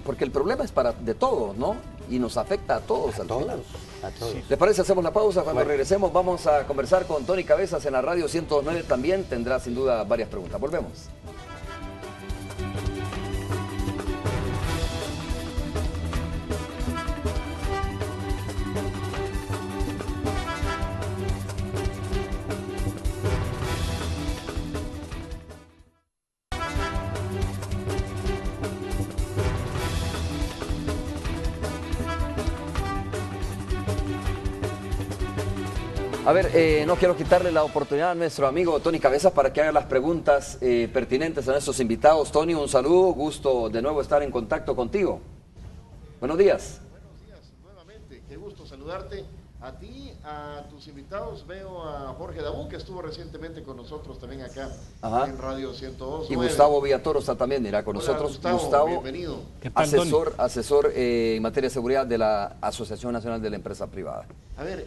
porque el problema es de todos, ¿no? Y nos afecta a todos al final. A todos. ¿Les parece? Hacemos la pausa. Cuando Bueno. regresemos vamos a conversar con Tony Cabezas en la radio 109. También tendrá sin duda varias preguntas. Volvemos. A ver, no quiero quitarle la oportunidad a nuestro amigo Tony Cabezas para que haga las preguntas pertinentes a nuestros invitados. Tony, un saludo, gusto de nuevo estar en contacto contigo. Buenos días. Buenos días, nuevamente, qué gusto saludarte a ti, a tus invitados. Veo a Jorge Dabú, que estuvo recientemente con nosotros también acá en Radio 102. Y Gustavo Villatoro está también, irá con nosotros. Gustavo, bienvenido. Asesor en materia de seguridad de la Asociación Nacional de la Empresa Privada. A ver,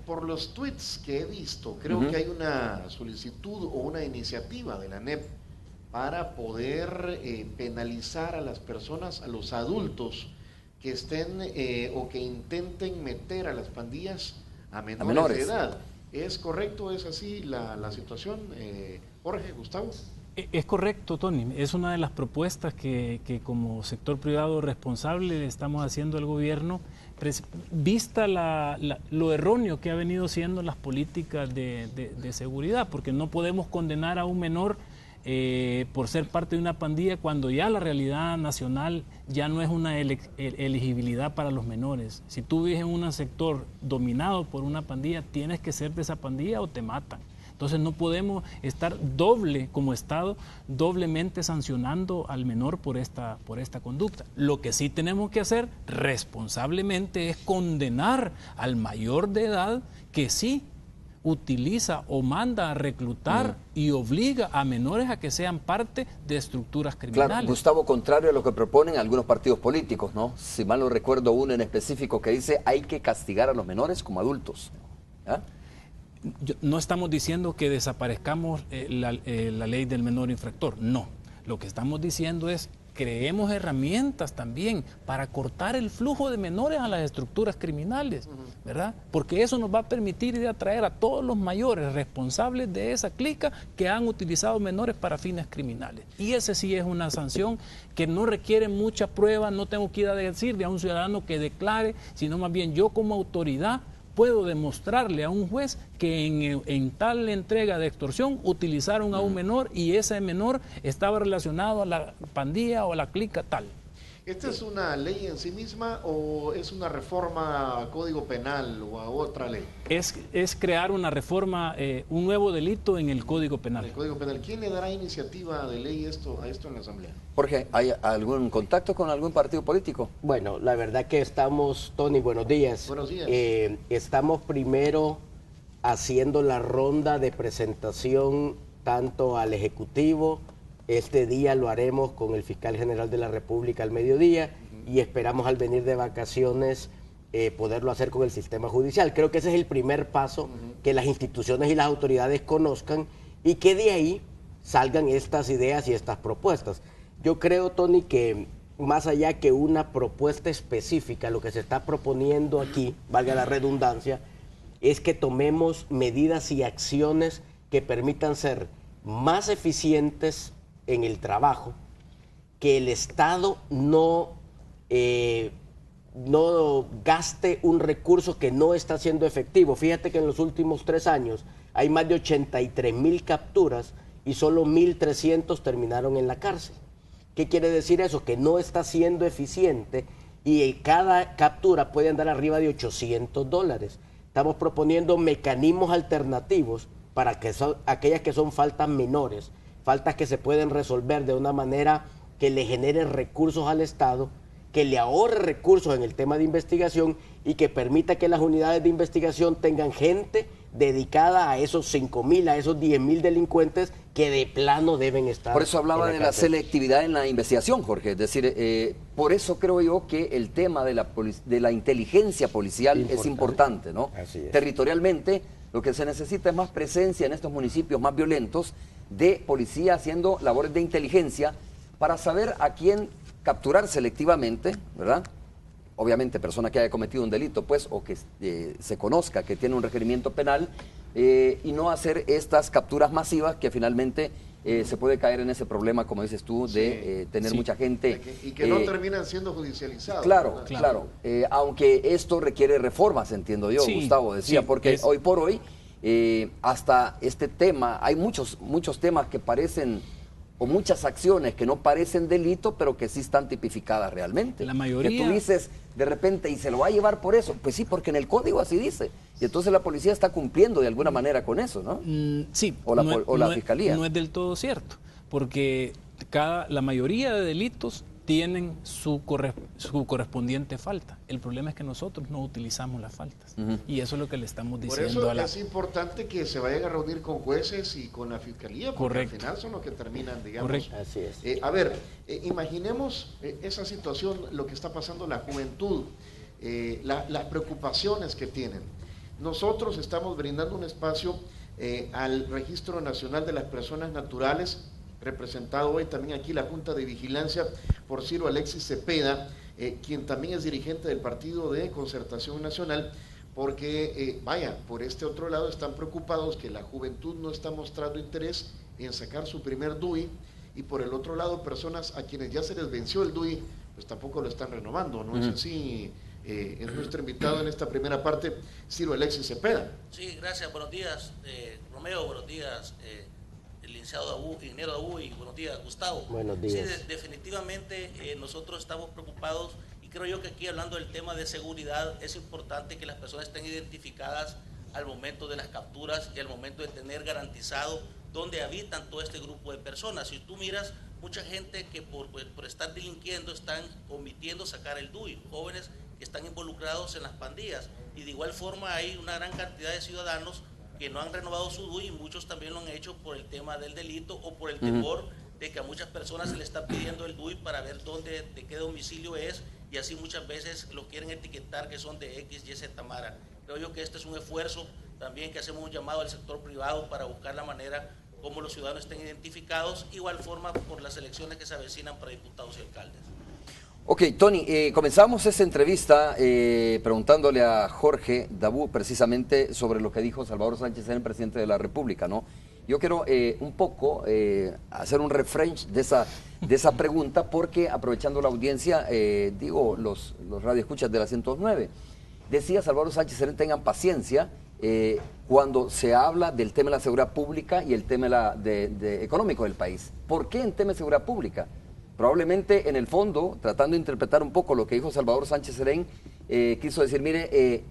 por los tweets que he visto, creo que hay una solicitud o una iniciativa de la ANEP para poder penalizar a las personas, a los adultos que estén o que intenten meter a las pandillas a menores de edad. ¿Es correcto? ¿Es así la situación? Jorge, Gustavo. Es correcto, Tony. Es una de las propuestas que como sector privado responsable le estamos haciendo al gobierno, vista lo erróneo que ha venido siendo las políticas de seguridad, porque no podemos condenar a un menor por ser parte de una pandilla cuando ya la realidad nacional ya no es una elegibilidad para los menores. Si tú vives en un sector dominado por una pandilla, tienes que ser de esa pandilla o te matan. Entonces no podemos estar como Estado, doblemente sancionando al menor por esta conducta. Lo que sí tenemos que hacer responsablemente es condenar al mayor de edad que sí utiliza o manda a reclutar y obliga a menores a que sean parte de estructuras criminales. Claro, Gustavo, contrario a lo que proponen algunos partidos políticos, ¿no? Si mal no recuerdo, uno en específico que dice hay que castigar a los menores como adultos. ¿Ah? No estamos diciendo que desaparezcamos la ley del menor infractor, no. Lo que estamos diciendo es creemos herramientas también para cortar el flujo de menores a las estructuras criminales, ¿verdad? Porque eso nos va a permitir ir a traer a todos los mayores responsables de esa clica que han utilizado menores para fines criminales. Y ese sí es una sanción que no requiere mucha prueba, no tengo que ir a decirle a un ciudadano que declare, sino más bien yo como autoridad puedo demostrarle a un juez que en tal entrega de extorsión utilizaron a un menor y ese menor estaba relacionado a la pandilla o a la clica tal. ¿Esta es una ley en sí misma o es una reforma a Código Penal o a otra ley? Es crear una reforma, un nuevo delito en el Código Penal. El Código Penal. ¿Quién le dará iniciativa de ley a esto en la Asamblea? Jorge, ¿hay algún contacto con algún partido político? Bueno, la verdad que estamos, Tony, buenos días. Buenos días. Estamos primero haciendo la ronda de presentación tanto al Ejecutivo. Este día lo haremos con el Fiscal General de la República al mediodía y esperamos al venir de vacaciones poderlo hacer con el sistema judicial. Creo que ese es el primer paso, que las instituciones y las autoridades conozcan y que de ahí salgan estas ideas y estas propuestas. Yo creo, Tony, que más allá que una propuesta específica, lo que se está proponiendo aquí, valga la redundancia, es que tomemos medidas y acciones que permitan ser más eficientes en el trabajo, que el Estado no gaste un recurso que no está siendo efectivo. Fíjate que en los últimos 3 años hay más de 83.000 capturas y solo 1.300 terminaron en la cárcel. ¿Qué quiere decir eso? Que no está siendo eficiente y cada captura puede andar arriba de $800. Estamos proponiendo mecanismos alternativos para que aquellas que son faltas menores, faltas que se pueden resolver de una manera que le genere recursos al Estado, que le ahorre recursos en el tema de investigación y que permita que las unidades de investigación tengan gente dedicada a esos 5.000, a esos 10.000 delincuentes que de plano deben estar. Por eso hablaba de la cárcel. selectividad en la investigación, Jorge. Es decir, por eso creo yo que el tema de la inteligencia policial es importante, ¿no? Así es. Territorialmente, lo que se necesita es más presencia en estos municipios más violentos de policía haciendo labores de inteligencia para saber a quién capturar selectivamente, ¿verdad? Obviamente persona que haya cometido un delito, pues, o que se conozca que tiene un requerimiento penal, y no hacer estas capturas masivas que finalmente se puede caer en ese problema, como dices tú, de tener mucha gente. Y que no terminan siendo judicializados. Claro, claro. Aunque esto requiere reformas, entiendo yo, Gustavo decía, porque hoy por hoy, hasta este tema, hay muchos temas que parecen, o muchas acciones que no parecen delito, pero que sí están tipificadas realmente. La mayoría. Que tú dices de repente, y se lo va a llevar por eso. Pues sí, porque en el código así dice. Y entonces la policía está cumpliendo de alguna manera con eso, ¿no? Sí. O la fiscalía. No es del todo cierto, porque la mayoría de delitos tienen su correspondiente falta. El problema es que nosotros no utilizamos las faltas. Y eso es lo que le estamos diciendo Por eso es importante que se vayan a reunir con jueces y con la fiscalía, porque al final son los que terminan, digamos. Correcto. Así es. Imaginemos esa situación, lo que está pasando la juventud, las preocupaciones que tienen. Nosotros estamos brindando un espacio al Registro Nacional de las Personas Naturales, representado hoy también aquí la Junta de Vigilancia por Ciro Alexis Cepeda, quien también es dirigente del Partido de Concertación Nacional, porque, por este otro lado están preocupados que la juventud no está mostrando interés en sacar su primer DUI, y por el otro lado personas a quienes ya se les venció el DUI, pues tampoco lo están renovando, ¿no es así? Es nuestro invitado en esta primera parte, Ciro Alexis Cepeda. Sí, gracias, buenos días, Romeo, buenos días, el licenciado ingeniero Dabú, y buenos días, Gustavo. Buenos días. Sí, definitivamente nosotros estamos preocupados, y creo yo que aquí, hablando del tema de seguridad, es importante que las personas estén identificadas al momento de las capturas y al momento de tener garantizado dónde habitan todo este grupo de personas. Si tú miras, mucha gente que por estar delinquiendo están omitiendo sacar el DUI, jóvenes que están involucrados en las pandillas, y de igual forma hay una gran cantidad de ciudadanos que no han renovado su DUI, y muchos también lo han hecho por el tema del delito o por el temor de que a muchas personas se les está pidiendo el DUI para ver de qué domicilio es, y así muchas veces lo quieren etiquetar que son de X, Y, Z Mara. Creo yo que este es un esfuerzo también, que hacemos un llamado al sector privado para buscar la manera como los ciudadanos estén identificados, igual forma por las elecciones que se avecinan para diputados y alcaldes. Ok, Tony, comenzamos esta entrevista preguntándole a Jorge Dabú precisamente sobre lo que dijo Salvador Sánchez, el presidente de la República, ¿no? Yo quiero un poco hacer un refresh de esa pregunta, porque aprovechando la audiencia, los radioescuchas de la 109, decía Salvador Sánchez, tengan paciencia cuando se habla del tema de la seguridad pública y el tema económico del país. ¿Por qué en tema de seguridad pública? Probablemente en el fondo, tratando de interpretar un poco lo que dijo Salvador Sánchez Serén, quiso decir, mire,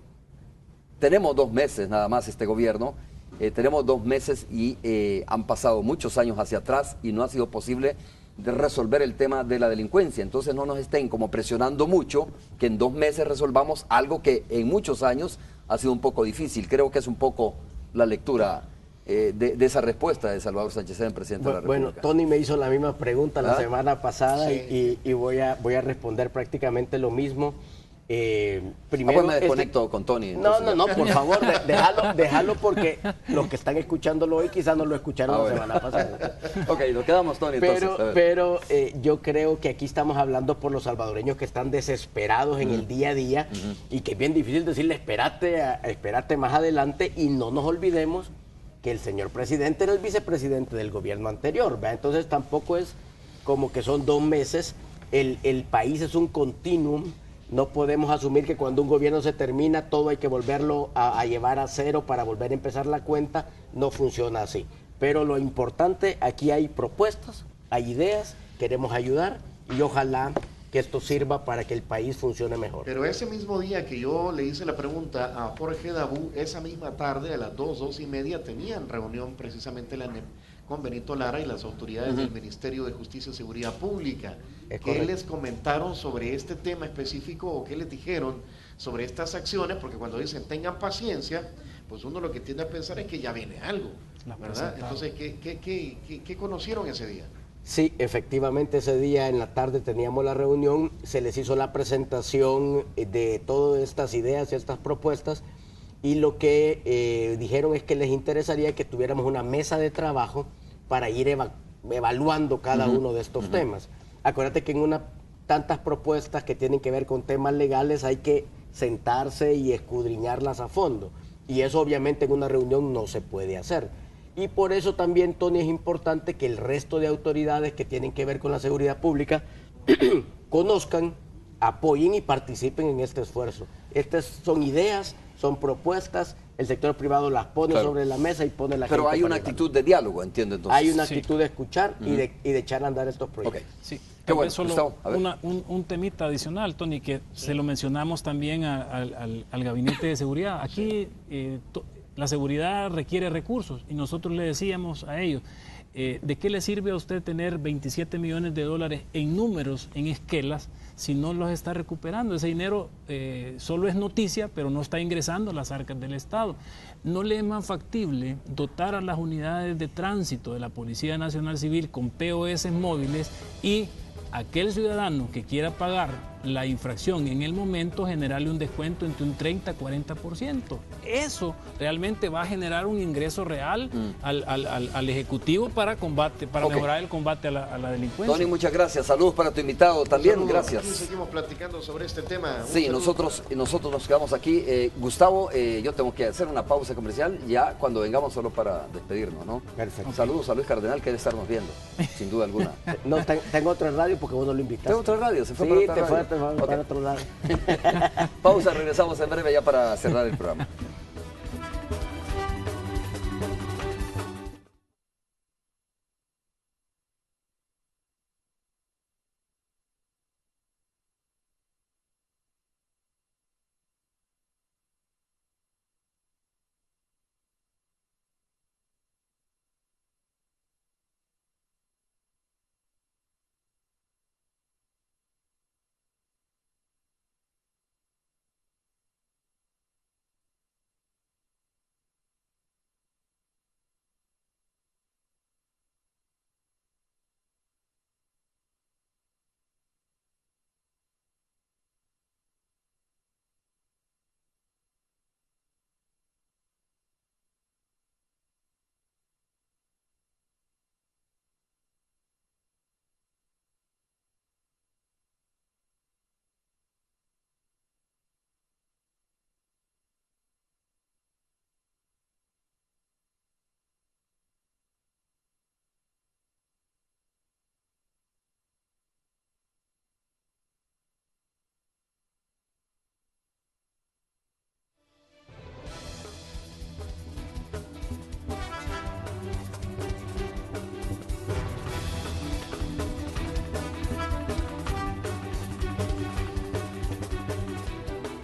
tenemos 2 meses nada más este gobierno, tenemos 2 meses y han pasado muchos años hacia atrás y no ha sido posible de resolver el tema de la delincuencia. Entonces no nos estén como presionando mucho que en 2 meses resolvamos algo que en muchos años ha sido un poco difícil. Creo que es un poco la lectura de esa respuesta de Salvador Sánchez Serén, presidente de la República. Bueno, Tony me hizo la misma pregunta la semana pasada, y voy a responder prácticamente lo mismo. Primero me desconecto con Tony. No, por favor, déjalo, porque los que están escuchándolo hoy quizás no lo escucharon la semana pasada. Ok, nos quedamos, Tony. Pero yo creo que aquí estamos hablando por los salvadoreños que están desesperados en el día a día, y que es bien difícil decirle espérate más adelante, y no nos olvidemos que el señor presidente era el vicepresidente del gobierno anterior, ¿verdad? Entonces tampoco es como que son 2 meses, el país es un continuum. No podemos asumir que cuando un gobierno se termina todo hay que volverlo a llevar a cero para volver a empezar la cuenta. No funciona así. Pero lo importante, aquí hay propuestas, hay ideas, queremos ayudar, y ojalá que esto sirva para que el país funcione mejor. Pero ese mismo día que yo le hice la pregunta a Jorge Dabú, esa misma tarde a las 2:30 tenían reunión precisamente la ANEP con Benito Lara y las autoridades del Ministerio de Justicia y Seguridad Pública. ¿Qué les comentaron sobre este tema específico, o qué les dijeron sobre estas acciones? Porque cuando dicen tengan paciencia, pues uno lo que tiende a pensar es que ya viene algo, ¿verdad? Entonces, ¿qué conocieron ese día? Sí, efectivamente ese día en la tarde teníamos la reunión, se les hizo la presentación de todas estas ideas y estas propuestas, y lo que dijeron es que les interesaría que tuviéramos una mesa de trabajo para ir evaluando cada uno de estos temas. Acuérdate que en tantas propuestas que tienen que ver con temas legales hay que sentarse y escudriñarlas a fondo, y eso obviamente en una reunión no se puede hacer. Y por eso también, Tony, es importante que el resto de autoridades que tienen que ver con la seguridad pública conozcan, apoyen y participen en este esfuerzo. Estas son ideas, son propuestas, el sector privado las pone sobre la mesa y pone la gente. Pero hay una actitud de diálogo, entiendo entonces. Hay una actitud de escuchar y de echar a andar estos proyectos. Sí. Qué bueno, solo Gustavo, un temita adicional, Tony, que se lo mencionamos también al Gabinete de Seguridad. Aquí la seguridad requiere recursos y nosotros le decíamos a ellos, ¿de qué le sirve a usted tener 27 millones de dólares en números, en esquelas, si no los está recuperando? Ese dinero solo es noticia, pero no está ingresando a las arcas del Estado. ¿No le es más factible dotar a las unidades de tránsito de la Policía Nacional Civil con POS móviles y aquel ciudadano que quiera pagar la infracción en el momento generarle un descuento entre un 30 y 40%? Eso realmente va a generar un ingreso real al Ejecutivo para mejorar el combate a la delincuencia. Tony, muchas gracias. Saludos para tu invitado también. Gracias. Aquí seguimos platicando sobre este tema. Sí, nosotros nos quedamos aquí. Gustavo, yo tengo que hacer una pausa comercial ya cuando vengamos, solo para despedirnos, ¿no? Perfecto. Saludos a Luis Cardenal, que debe estarnos viendo, sin duda alguna. No, tengo otra radio porque vos no lo invitaste. ¿Tengo otra radio? ¿Se fue sí, para otra radio? Para otro lado. Pausa, regresamos en breve ya para cerrar el programa.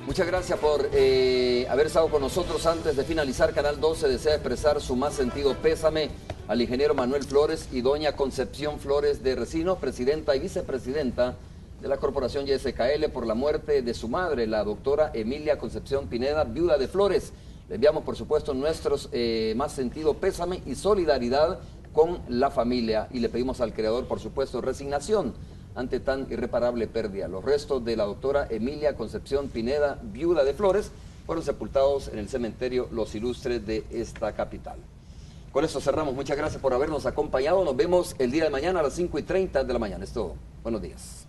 Muchas gracias por haber estado con nosotros. Antes de finalizar, Canal 12 desea expresar su más sentido pésame al ingeniero Manuel Flores y doña Concepción Flores de Resino, presidenta y vicepresidenta de la Corporación YSKL, por la muerte de su madre, la doctora Emilia Concepción Pineda, viuda de Flores. Le enviamos, por supuesto, nuestros más sentido pésame y solidaridad con la familia, y le pedimos al Creador, por supuesto, resignación ante tan irreparable pérdida. Los restos de la doctora Emilia Concepción Pineda, viuda de Flores, fueron sepultados en el cementerio Los Ilustres de esta capital. Con esto cerramos. Muchas gracias por habernos acompañado. Nos vemos el día de mañana a las 5:30 de la mañana. Es todo. Buenos días.